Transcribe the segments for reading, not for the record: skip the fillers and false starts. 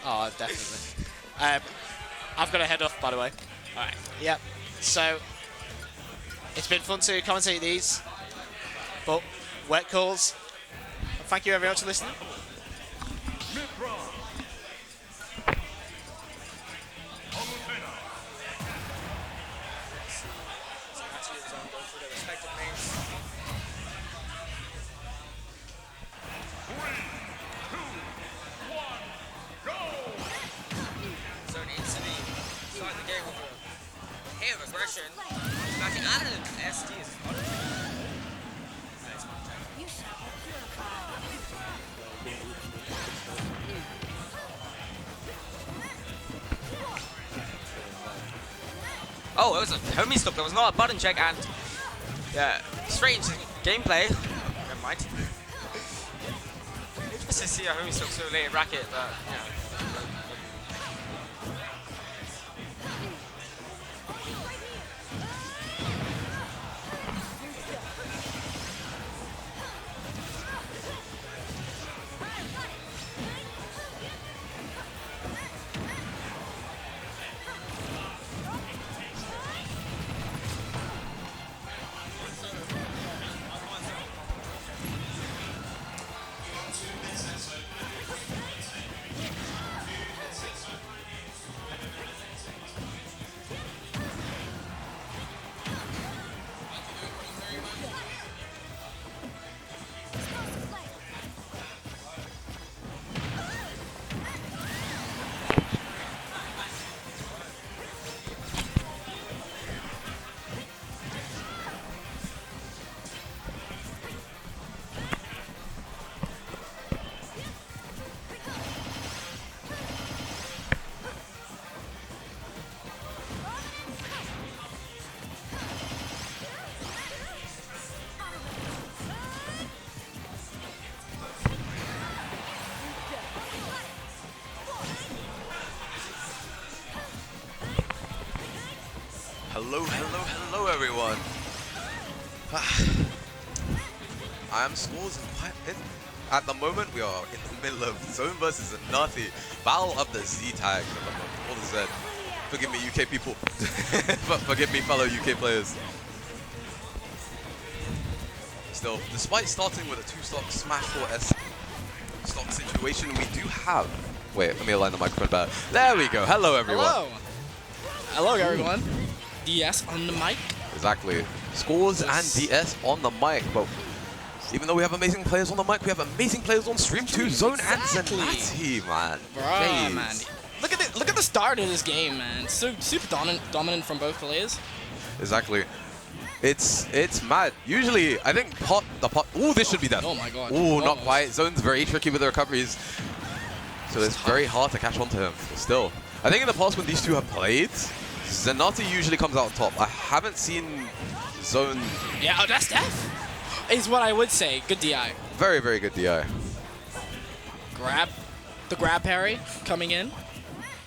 Oh, definitely. I've got to head off, by the way. All right. Yep. So it's been fun to commentate these, but wet calls. Thank you very much for listening. Mythra. Palutena. Aggression. Smashing out of the SD is fun. Oh, it was a homie stop. That was not a button check, and yeah, strange gameplay. Never mind. Just to see a homie stop so late in bracket, but yeah. Hello everyone. I am Scores and quite in. At the moment we are in the middle of Zone versus Zenatti. Battle of the Z tags at the moment. All the Z. Forgive me UK people. But forgive me fellow UK players. Still, despite starting with a 2-stock Smash 4S stock situation, we do have... Wait, let me align the microphone better. There we go. Hello everyone. Hello. Hello everyone. DS on the mic. Exactly. Scores and DS on the mic, but even though we have amazing players on the mic, we have amazing players on stream too. Zone and Zenatti, man. Bruh, man. Look at the start of this game, man. So super dominant from both players. Exactly. It's mad. Usually, I think the pot. Ooh, this should be dead. Oh my god. Ooh, not quite. Zone's very tricky with the recoveries, so it's very hard to catch onto him. But still, I think in the past when these two have played, Zenatti usually comes out top. I haven't seen Zone. Yeah, oh, that's death. Is what I would say. Good DI. Very, very good DI. The grab parry coming in.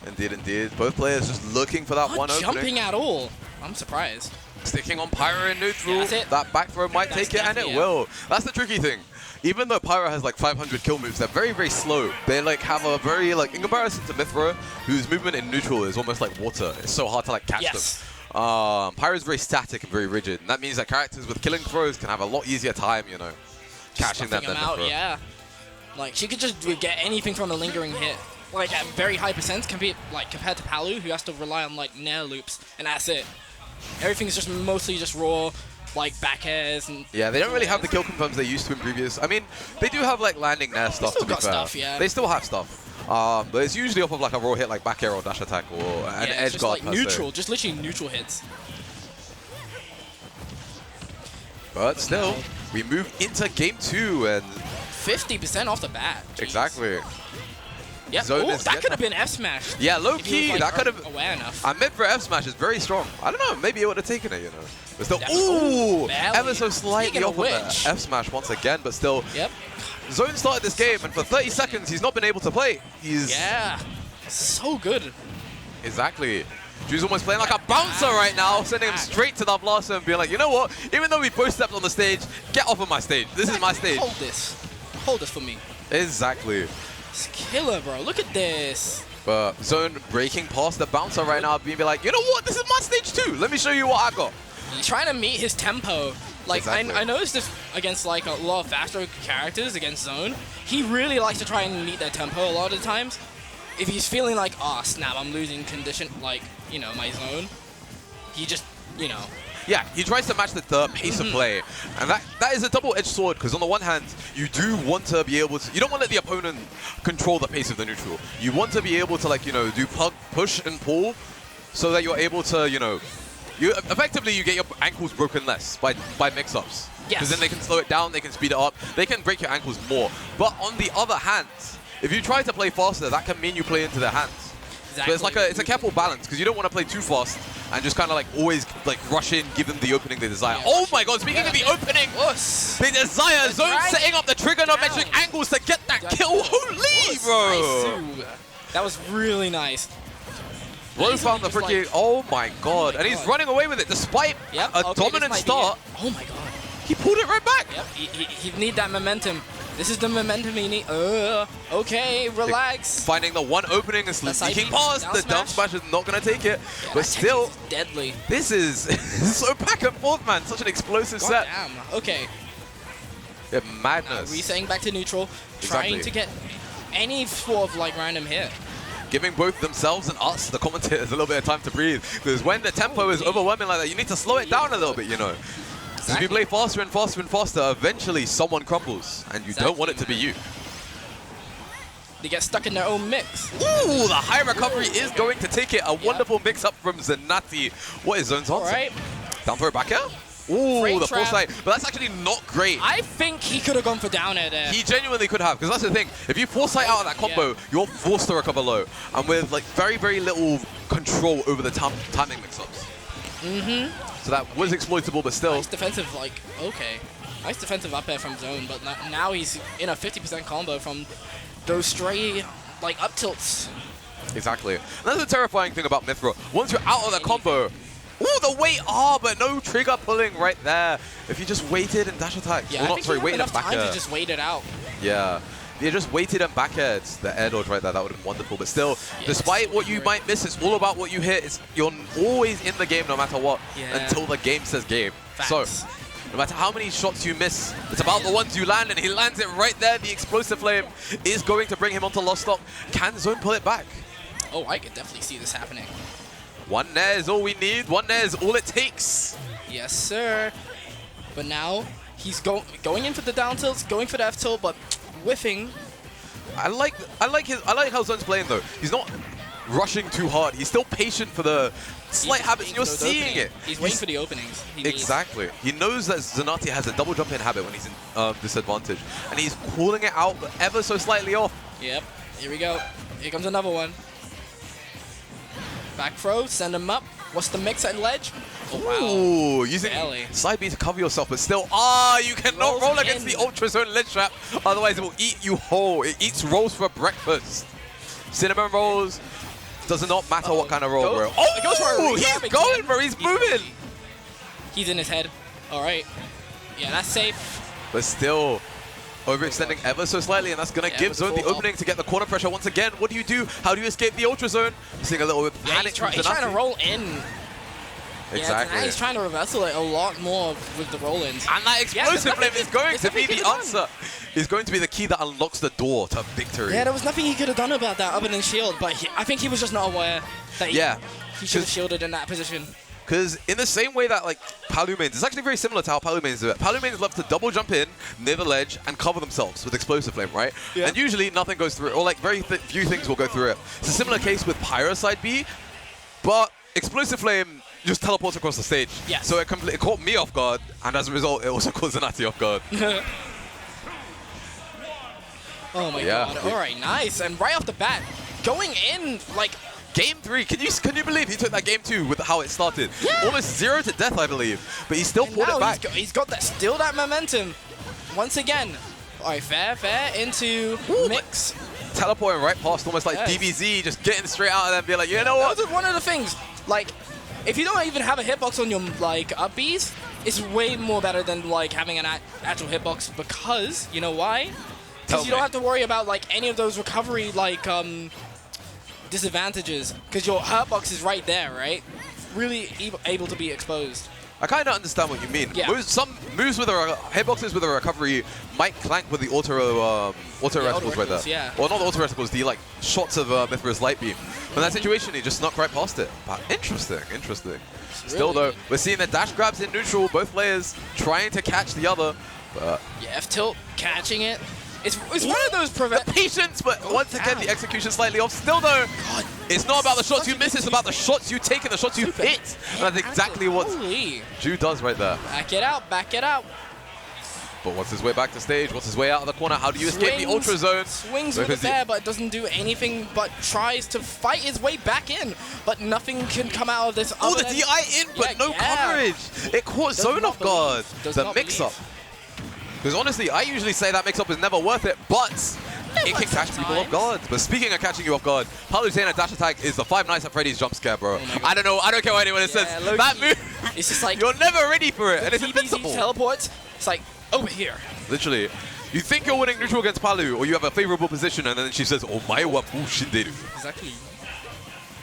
Indeed, indeed. Both players just looking for that Not one opening. jumping at all. I'm surprised. Sticking on Pyra in neutral. Yeah, that's it. That back throw might take it, and it will. That's the tricky thing. Even though Pyra has like 500 kill moves, they're very, very slow. They like have a very like, in comparison to Mythra, whose movement in neutral is almost like water. It's so hard to like catch them. Pyra is very static and very rigid, and that means that characters with killing throws can have a lot easier time, you know, catching them than out. Mythra. Yeah, like she could just get anything from a lingering hit. Like at very high percents compared to Palu, who has to rely on like nair loops, and that's it. Everything's just mostly just raw, like back airs and. Yeah, they don't really have the kill confirms they used to in previous. I mean, they do have like landing nair stuff. They still to be got fair. stuff, yeah. They still have stuff, but it's usually off of like a raw hit, like back air or dash attack or an edge just guard. Like neutral, just literally neutral hits. But still, we move into game 2 and 50% off the bat. Jeez. Exactly. Yeah, that could have been F smash. Yeah, low key, like, that could have. Aware enough. I meant for F smash is very strong. I don't know, maybe it would have taken it, you know. But still, ooh, ever so slightly off of that F smash once again, but still. Yep. Zone started this game, and for 30 seconds, he's not been able to play. He's so good. Exactly. Drew's almost playing like a bouncer right now, sending him straight to that blossom and being like, you know what? Even though we both stepped on the stage, get off of my stage. This is my stage. Hold this. Hold this for me. Exactly. It's killer, bro. Look at this. But Zone breaking past the bouncer right now, being like, you know what? This is my stage too. Let me show you what I got. He's trying to meet his tempo. Like, Exactly. I noticed this against, like, a lot of faster characters against Zone. He really likes to try and meet their tempo a lot of the times. If he's feeling like, oh, snap, I'm losing condition, like, you know, my Zone, he just, you know. Yeah, he tries to match the pace of play. And that is a double-edged sword, because on the one hand, you do want to be able to... You don't want to let the opponent control the pace of the neutral. You want to be able to, like, you know, do push and pull so that you're able to, you know... Effectively, you get your ankles broken less by mix-ups. Yes. Because then they can slow it down, they can speed it up, they can break your ankles more. But on the other hand, if you try to play faster, that can mean you play into their hands. Exactly. So it's a careful balance, because you don't want to play too fast and just kind of like always like rush in, give them the opening they desire. Yeah, oh my god, speaking of the opening, they desire Zone drag setting up the trigonometric angles to get that kill. Holy, bro! Nice, too. That was really nice. Bro found the just freaking, like- oh my god. And he's God. running away with it despite Yep. a okay, this dominant might be start. it. Oh my god. He pulled it right back. Yep. He need that momentum. This is the momentum he need. Okay, relax. Finding the one opening and That's sneaking IP, past. down The down smash. smash is not going to take it. Yeah, But that still, technique is deadly. this is so back and forth, man. Such an explosive God set. damn. Okay. Yeah, madness. Resetting back to neutral, Exactly. trying to get any sort of like random hit. Giving both themselves and us, the commentators, a little bit of time to breathe. Because when the tempo is overwhelming like that, you need to slow it down a little bit, you know. Because if you play faster and faster and faster, eventually someone crumbles. And you don't want it to be you. They get stuck in their own mix. Ooh, the high recovery is going to take it. A wonderful mix-up from Zenatti. What is Zone's answer? All right. Down throw back air? Ooh, Frame the trap. foresight. But that's actually not great. I think he could have gone for down air there. He genuinely could have, because that's the thing. If you foresight out of that combo, you're forced to recover low. And with like very, very little control over the timing mix-ups. So that was exploitable, but still. Nice defensive, like, okay. Nice defensive up air from Zone, but now he's in a 50% combo from those stray, like, up tilts. Exactly. And that's the terrifying thing about Mythra. Once you're out of the combo, ooh, the wait, but no trigger pulling right there. If you just waited and dash attack. Yeah, well, I not think sorry, he had waited and enough back time air. to just wait it out. Yeah. If you just waited and back aired the air dodge right there, that would have been wonderful. But still, Yes, despite what you might miss, it's all about what you hit. You're always in the game no matter what, until the game says game. Facts. So, no matter how many shots you miss, it's about the ones you land, and he lands it right there. The explosive flame is going to bring him onto lost stock. Can Zone pull it back? Oh, I could definitely see this happening. One nair is all we need. One nair is all it takes. Yes, sir. But now he's going in for the down tilts, going for the F tilt, but whiffing. I like how Zone's playing though. He's not rushing too hard. He's still patient for the slight habits. You're seeing it. He's waiting for the openings. He needs. Exactly. He knows that Zenatti has a double jump in habit when he's in disadvantage, and he's calling it out but ever so slightly off. Yep. Here we go. Here comes another one. Back throw, send him up. What's the mix at ledge? Oh, wow. Ooh, using Barely. side B to cover yourself, but still, you cannot Rolls roll against in. the Ultra Zone ledge trap, otherwise it will eat you whole. It eats rolls for breakfast. Cinnamon rolls, does not matter what kind of roll, bro. It goes for a Oh, he's regrab going, again. bro, he's moving. He's in his head. All right. Yeah, that's safe. But still, overextending ever so slightly, and that's going to Yeah, give with Zone the full opening to get the corner pressure once again. What do? How do you escape the Ultra Zone? Seeing a little bit of Yeah, panic from he's trying to Zenatti. roll in. Exactly. Yeah, he's trying to reversal it a lot more with the roll-ins. And that explosive flame is going there's to be nothing he the could've answer. Is going to be the key that unlocks the door to victory. Yeah, there was nothing he could have done about that other than shield, but I think he was just not aware that he should have shielded in that position. Because in the same way that like Palutena, it's actually very similar to how Palutena do it. Palutena love to double jump in near the ledge and cover themselves with explosive flame, right? Yeah. And usually nothing goes through it, or like very few things will go through it. It's a similar case with Pyra side B, but explosive flame just teleports across the stage. Yes. So it caught me off guard, and as a result, it also caught Zenatti off guard. Oh my Yeah. god. All right, nice. And right off the bat, going in like Game 3, can you believe he took that game 2 with how it started? Yeah. Almost 0 to death, I believe, but he still pulled now it back. he's got that that momentum. Once again. All right, fair into mix. Teleporting right past, almost like Yes. DBZ, just getting straight out of there and be like, you know what? That was one of the things. Like, if you don't even have a hitbox on your like up Bs, it's way more better than like having an actual hitbox because you know why? Because you don't have to worry about like any of those recovery like disadvantages. Because your hurt box is right there, right? Really able to be exposed. I kind of understand what you mean. Yeah. Some moves with a hitboxes with a recovery might clank with the auto reticles right there. Yeah. Well, not the auto reticles, the like shots of Mythra's light beam. In that situation, he just snuck right past it. But interesting. Still though, we're seeing the dash grabs in neutral, both players trying to catch the other. But Yeah, F tilt catching it. It's one of those prevent. patience, but once again the execution slightly off. Still though, it's not about the shots you miss, it's about the shots you take and the shots you hit. And that's exactly what Holy. Ju does right there. Back it out, back it out. But what's his way back to stage? What's his way out of the corner? How do you escape the ultra zone? Swings with it there, but doesn't do anything but tries to fight his way back in. But nothing can come out of this. Oh, the DI in, but no coverage. It caught zone off guard. The mix-up. Because honestly, I usually say that mix-up is never worth it, but it can catch people off guard. But speaking of catching you off guard, Palutena dash attack is the Five Nights at Freddy's jump scare, bro. I don't know. I don't care what anyone says. That move, it's just like you're never ready for it, and it's invincible. Teleports. It's like over here. Literally, you think you're winning neutral against Palu, or you have a favorable position, and then she says, "Oh my wa bushinderu." Exactly.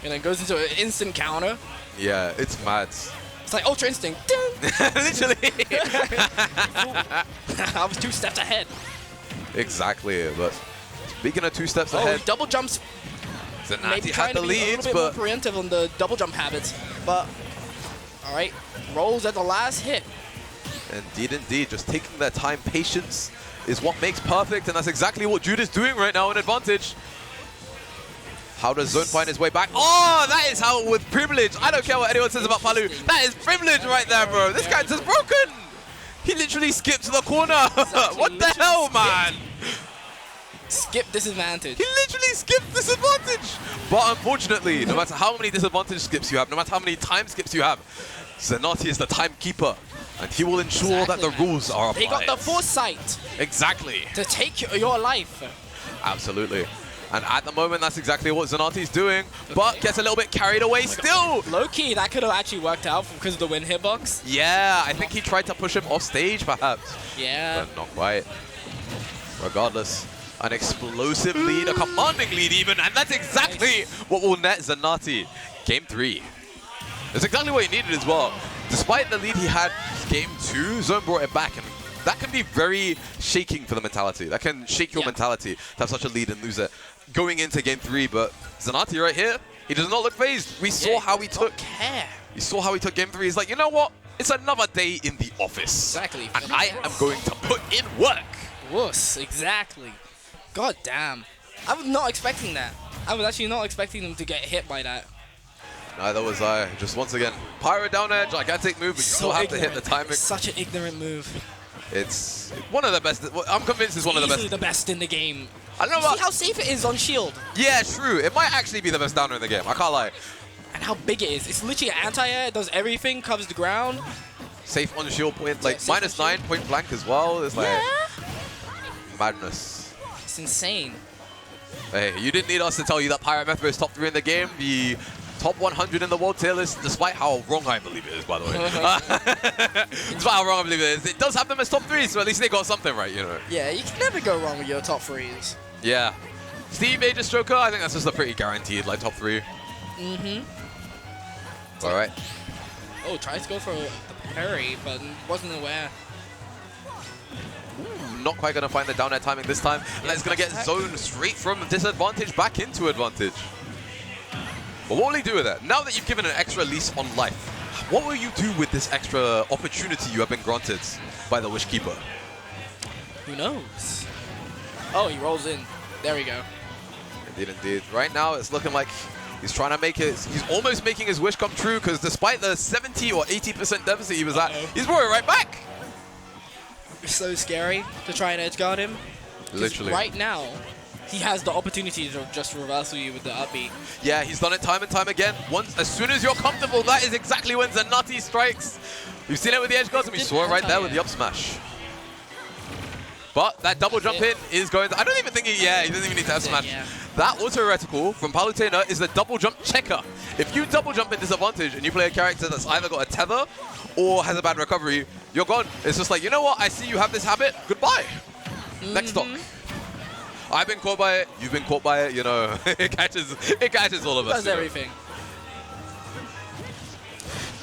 And then goes into an instant counter. Yeah, it's mad. It's like Ultra Instinct. Literally. I was 2 steps ahead. Exactly, but speaking of 2 steps Oh, ahead, double jumps. Zenatti Maybe had trying the to be a leads, little bit but more preemptive on the double jump habits. But, all right, rolls at the last hit. indeed, just taking their time, patience is what makes perfect, and that's exactly what Jude is doing right now in advantage. How does Zone find his way back? Oh, that is how with privilege. I don't care what anyone says about Palu. That is privilege right there, bro. This guy's just broken. He literally skipped to the corner. What the hell, man? Skip disadvantage. He literally skipped disadvantage. But unfortunately, no matter how many disadvantage skips you have, no matter how many time skips you have, Zenatti is the timekeeper, and he will ensure that the rules are applied. They got the foresight Exactly. to take your life. Absolutely. And at the moment, that's exactly what Zenatti's doing, but gets a little bit carried away still. Low-key, that could have actually worked out because of the win hitbox. Yeah, I think he tried to push him off stage, perhaps. Yeah. But not quite. Regardless, an explosive lead, a commanding lead even, and that's exactly what will net Zenatti. Game 3. That's exactly what he needed as well. Despite the lead he had Game 2, Zone brought it back, and that can be very shaking for the mentality. That can shake your mentality to have such a lead and lose it going into Game 3. But Zenatti right here, he does not look phased. We saw how he took. We saw how he took Game 3. He's like, you know what? It's another day in the office. Exactly. And I am going to put in work. Wuss, exactly. God damn. I was not expecting that. I was actually not expecting them to get hit by that. Neither was I. Just once again, Pyra down edge, gigantic move, but you still have to hit the timing. Such an ignorant move. It's one of the best. I'm convinced it's one of the best. Easily the best in the game. I don't know See about. how safe it is on shield. Yeah, true. It might actually be the best downer in the game. I can't lie. And how big it is. It's literally anti-air. It does everything. Covers the ground. Safe on shield point, like safe on -9 point blank as well. It's like madness. It's insane. Hey, you didn't need us to tell you that Pyra Mythra is top 3 in the game. The top 100 in the world tier list, despite how wrong I believe it is, by the way. Despite how wrong I believe it is. It does have them as top 3, so at least they got something right, you know. Yeah, you can never go wrong with your top 3s. Yeah. Steve, Major Stroker, I think that's just a pretty guaranteed, like, top 3. All right. Oh, tries to go for the parry, but wasn't aware. Ooh, not quite going to find the down air timing this time. And that's going to get zoned straight from disadvantage back into advantage. But what will he do with that? Now that you've given an extra lease on life, what will you do with this extra opportunity you have been granted by the Wish Keeper? Who knows? Oh, he rolls in. There we go. Indeed. Right now, it's looking like he's trying to make it. He's almost making his wish come true, because despite the 70 or 80% deficit he was at, he's brought it right back. It's so scary to try and edge guard him. Literally. Right now, he has the opportunity to just reversal you with the upbeat. Yeah, he's done it time and time again. Once, as soon as you're comfortable, that is exactly when Zenatti strikes. We've seen it with the edge guards, and we saw it right there with the up smash. But that double jump in is going to, I don't even think he doesn't even need to have smash. Yeah. That auto reticle from Palutena is the double jump checker. If you double jump in disadvantage and you play a character that's either got a tether or has a bad recovery, you're gone. It's just like, you know what, I see you have this habit, goodbye. Next stock. I've been caught by it. You've been caught by it. You know, it catches all of us. Does everything.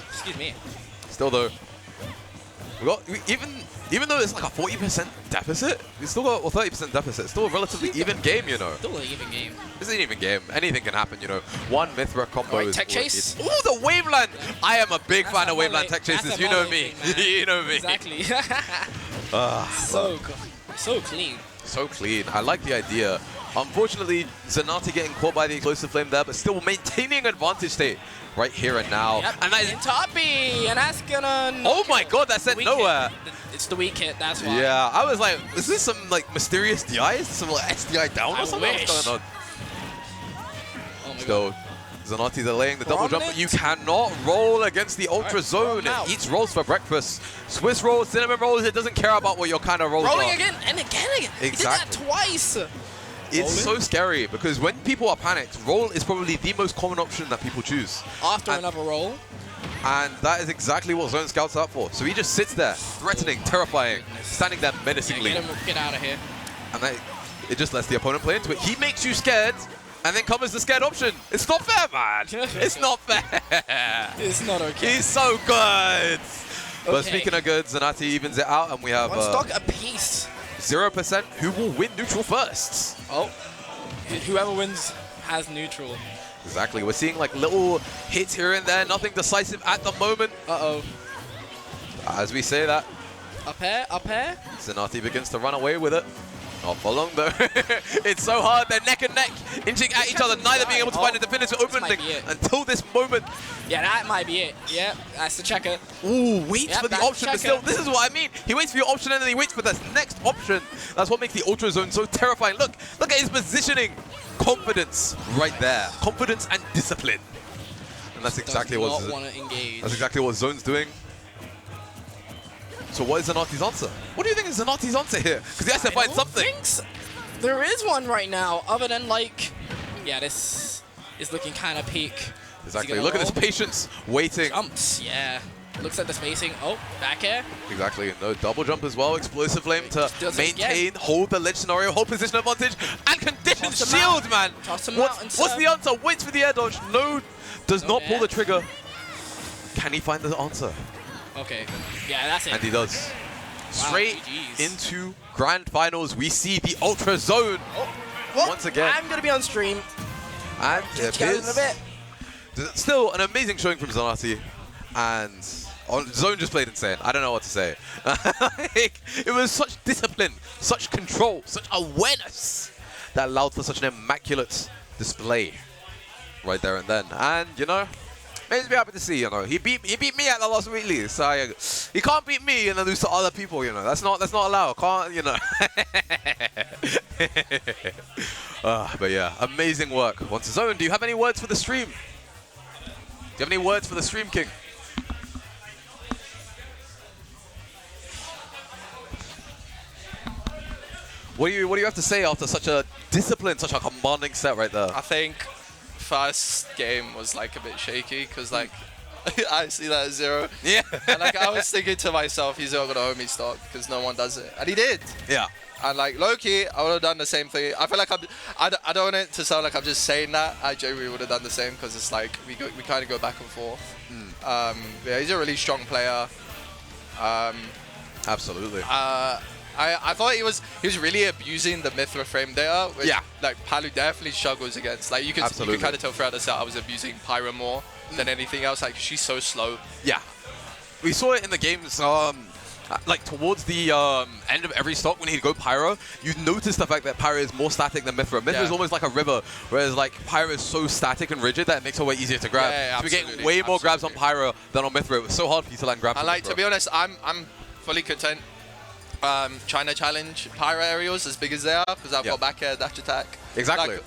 Excuse me. Still though, even though it's like a 40% deficit, we still got a 30% deficit. Still a relatively even game, you know. Still an even game. It's an even game. Anything can happen, you know. One Mythra combo Right, is tech chase. Ooh, the Waveland! I am a big fan of my Waveland tech chases. that's You a know my me. thing, man. You know me. Exactly. So so clean. So clean. I like the idea. Unfortunately, Zenatti getting caught by the explosive flame there, but still maintaining advantage state right here and now. Yep. And And Toppy, and that's gonna. oh my god, that sent Weak nowhere. hit. It's the weak hit. That's why. Yeah, I was like, is this some like mysterious DI? Is this some like SDI down or I something? wish. What's going on? Oh my god. Still, Zenatti delaying the double jump, but Prominent. you cannot roll against the Ultra Alright, Zone. roll 'em out. It eats rolls for breakfast. Swiss rolls, cinnamon rolls, it doesn't care about what your kind of rolls Rolling are. again and again. He did that Exactly. twice. It's so scary because when people are panicked, roll is probably the most common option that people choose. After And- another roll. And that is exactly what Zone Scout's out for. So he just sits there, threatening, terrifying, standing there Yeah, menacingly. get out of here. And it just lets the opponent play into it. He makes you scared, and then covers the scared option. It's not fair, man. It's not fair. It's not okay. He's so good. But Okay. speaking of good, Zenatti evens it out, and we have One stock apiece. 0% who will win neutral first. Oh. Whoever wins has neutral. Exactly. We're seeing like little hits here and there, nothing decisive at the moment. Uh-oh. As we say that, Up air, up air. Zenatti begins to run away with it. Not for long though. It's so hard. They're neck and neck, inching at each other, neither being able to find a definitive opening be it. until this moment. Yeah, that might be it. Yeah, that's the checker. Ooh, waits Yep, for the that's option, but still, checker. this is what I mean. He waits for your option and then he waits for the next option. That's what makes the Ultra Zone so terrifying. Look at his positioning. Confidence right there. Confidence and discipline. And that's exactly Does what not want to engage. that's exactly what Zone's doing. So what is Zenatti's answer? What do you think is Zenatti's answer here? Because he has to find something. There is one right now, other than like, yeah, this is looking kind of peak. Exactly. Look at this patience, waiting. Jumps, yeah. Looks at the spacing. Oh, back air. Exactly. No double jump as well. Explosive flame to Does it maintain, again. hold the ledge scenario, hold position advantage, and condition Toss him shield, out. man. Toss him What's, out and what's serve. the answer? Waits for the air dodge. No, does No not pull air. the trigger. Can he find the answer? Okay. Yeah, that's it. And he does. Straight GGs. into grand finals, we see the Ultra Zone Well, once again. I'm gonna be on stream. And it Catch you guys in a appears bit. still an amazing showing from Zenatti. And Zone just played insane. I don't know what to say. Like, it was such discipline, such control, such awareness that allowed for such an immaculate display right there and then. And, you know, makes me happy to see, you know. He beat me at the last weekly. So he can't beat me and then lose to other people, you know. That's not allowed. Can't, you know. But yeah, amazing work. Once Zone, do you have any words for the stream? Do you have any words for the stream, King? What do you have to say after such a disciplined, such a commanding set right there? I think first game was like a bit shaky because like I see that as 0. Yeah. And like I was thinking to myself, he's not gonna owe me stock because no one does it, and he did. Yeah. And like low-key, I would have done the same thing. I feel like I don't want it to sound like I'm just saying that. I genuinely would have done the same because it's like we kind of go back and forth. Yeah, he's a really strong player. Absolutely. I thought he was really abusing the Mythra frame data, which Yeah. like Palu definitely struggles against. Like you could kind of tell throughout the set I was abusing Pyra more than anything else. Like she's so slow. Yeah. We saw it in the games, like towards the end of every stock when he'd go Pyra, you'd notice the fact that Pyra is more static than Mythra. Mythra is almost like a river, whereas like Pyra is so static and rigid that it makes her way easier to grab. Yeah, so we get absolutely, way more grabs on Pyra than on Mythra. It was so hard for you to land grabs. And on like Mythra. to be honest, I'm fully content. Trying to challenge Pyra aerials as big as they are because I've got back air, dash attack. Exactly.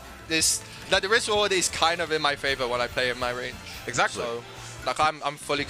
Like the risk reward is kind of in my favor when I play in my range. Exactly. So like I'm fully